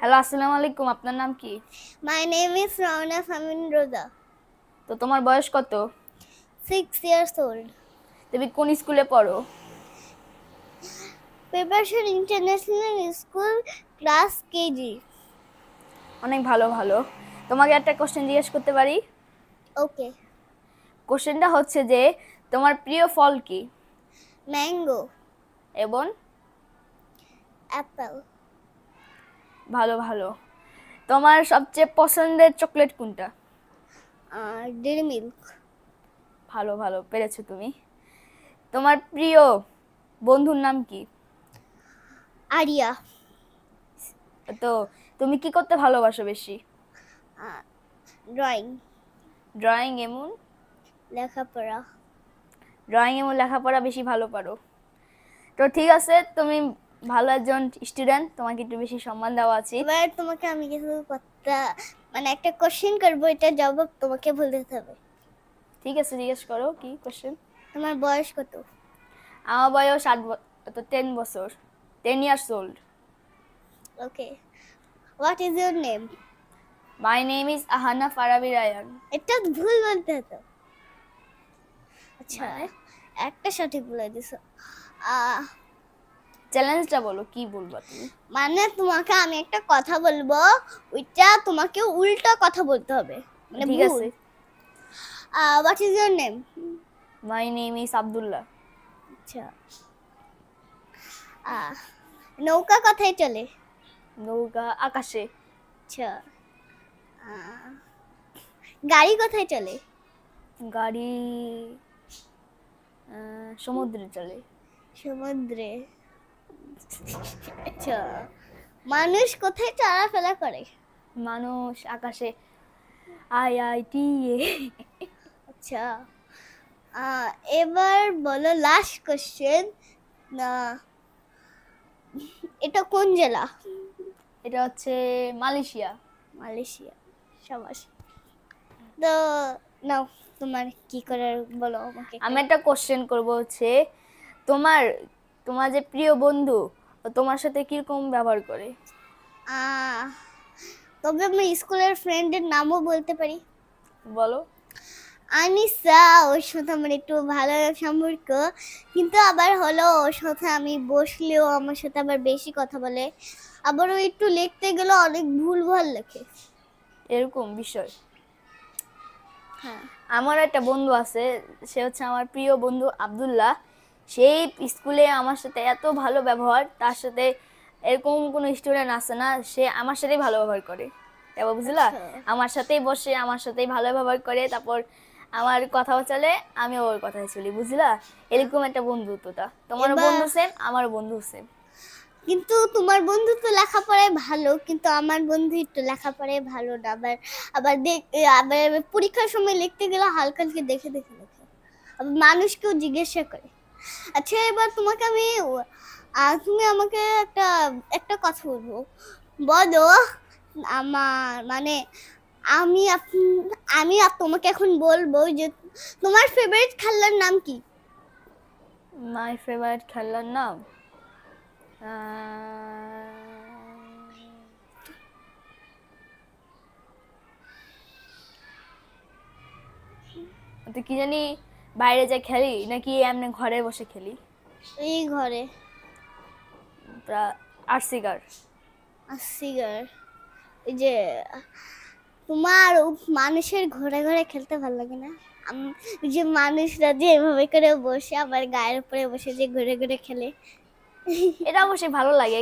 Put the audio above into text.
Hello, আসসালামু আলাইকুম। আপনার নাম কি? My name is Rauna Famin Roza, তো তোমার বয়স কত? 6 years old. তুমি কোন স্কুলে পড়ো? Preparation International School, class KG. অনেক ভালো ভালো। তোমাকে একটা কোশ্চেন জিজ্ঞেস করতে পারি? Okay. কোশ্চেনটা হচ্ছে যে তোমার প্রিয় ফল কি? Mango, এবং apple, ভালো ভালো। তোমার সবচেয়ে পছন্দের চকলেট কোনটা? dairy milk, ভালো ভালো, পেরেছো তুমি। তোমার প্রিয় বন্ধুর নাম কি? Arya, তো তুমি কি করতে ভালোবাসো বেশি? drawing, ড্রয়িং এমন লেখাপড়া। লেখাপড়া বেশি ভালো পারো। তো ঠিক আছে, তুমি ভালো একজন স্টুডেন্ট, তোমাকে একটু বেশি সম্মান দেওয়া উচিত। এবার তোমাকে আমি কিছু কথা একটা কোশ্চেন করবো, এটা জবাব তোমাকে বলতে হবে। ঠিক আছে, জিজ্ঞেস করো কি কোশ্চেন। তোমার বয়স কত? আমার বয়স 10 বছর, 10 years old. Okay, what is your name? My name is Ahana Farabi Rayan. এটা ভুল বলতে হতো। আচ্ছা, মানে? একটা সঠিক বলে দিছো। চ্যালেঞ্জটা বলো, কি বলবা তুমি? তোমাকে আমি একটা কথা বলবো, ওইটা তোমাকে উল্টো কথা বলতে হবে, ঠিক আছে। What is your name? My name is Abdullah. আচ্ছা, নৌকা কোথায় চলে? নৌকা আকাশে। আচ্ছা, গাড়ি কোথায় চলে? গাড়ি সমুদ্রে চলে। সমুদ্রে। আচ্ছা, মানুষ কোথায় চলাফেরা করে? মানুষ আকাশে। IIT আচ্ছা, এবার বলো লাস্ট কোশ্চেন, এটা কোন জেলা? এটা হচ্ছে মালয়েশিয়া। মালয়েশিয়া। সাবাস। তো নাও, তোমার কি করার বলো আমাকে। আমি একটা কোশ্চেন করব, হচ্ছে তোমার তোমার যে প্রিয় বন্ধু তোমার সাথে কিরকম ব্যবহার করে? তবে আমি স্কুলের ফ্রেন্ডের নামও বলতে পারি। বলো। আনিসা, ওর সাথে আমার একটু ভালো সম্পর্ক, কিন্তু আবার হলো ওর সাথে আমি বসলেও আমার সাথে আবার বেশি কথা বলে, আবার ও একটু লিখতে গেলে অনেক ভুলভাল লেখে। এরকম বিষয়। হ্যাঁ, আমার একটা বন্ধু আছে, সে হচ্ছে আমার প্রিয় বন্ধু আব্দুল্লাহ। সেই স্কুলে আমার সাথে এত ভালো ব্যবহার, তার সাথে এরকম কোনো স্টুডেন্ট আছে না, সে আমার সাথেই ভালো ব্যবহার করে। তারপর বুঝলা, আচ্ছা। আমার সাথেই বসে আমার সাথেই ভালো ব্যবহার করে, তারপর আমার কথাও চলে, আমি ওর কথাই চলি, বুঝলা। এরকম একটা বন্ধুত্বটা। তোমারও বন্ধু সেম, আমারও বন্ধু সেম। কিন্তু তোমার বন্ধু তো লেখাপড়ায় ভালো, কিন্তু আমার বন্ধু একটু লেখাপড়ায় ভালো না, আবার আবার আবার পরীক্ষার সময় লিখতে গেলে হালকা হালকা দেখে দেখে লেখে, আবার মানুষকেও জিজ্ঞাসা করে। আচ্ছা, এবার তোমাকে আমি তুমি আমাকে একটা একটা কথা বলবো, বলো। আমার আমি আমি তোমাকে এখন বলবো যে তোমার ফেভারিট খেলার নাম কি? মাই ফেভারিট খেলার নাম তো কি জানি, বাইরে যা খেলি নাকি এমনি ঘরে বসে খেলি? এই ঘরে। আরসিগার। সিগার। এই যে তোমার মানুষের ঘরে ঘরে খেলতে ভালো লাগে না? যে মানুষরা যে এভাবে করে বসে আবার গায়ের উপরে বসে যে ঘুরে ঘুরে খেলে। এটা অবশ্যই ভালো লাগে।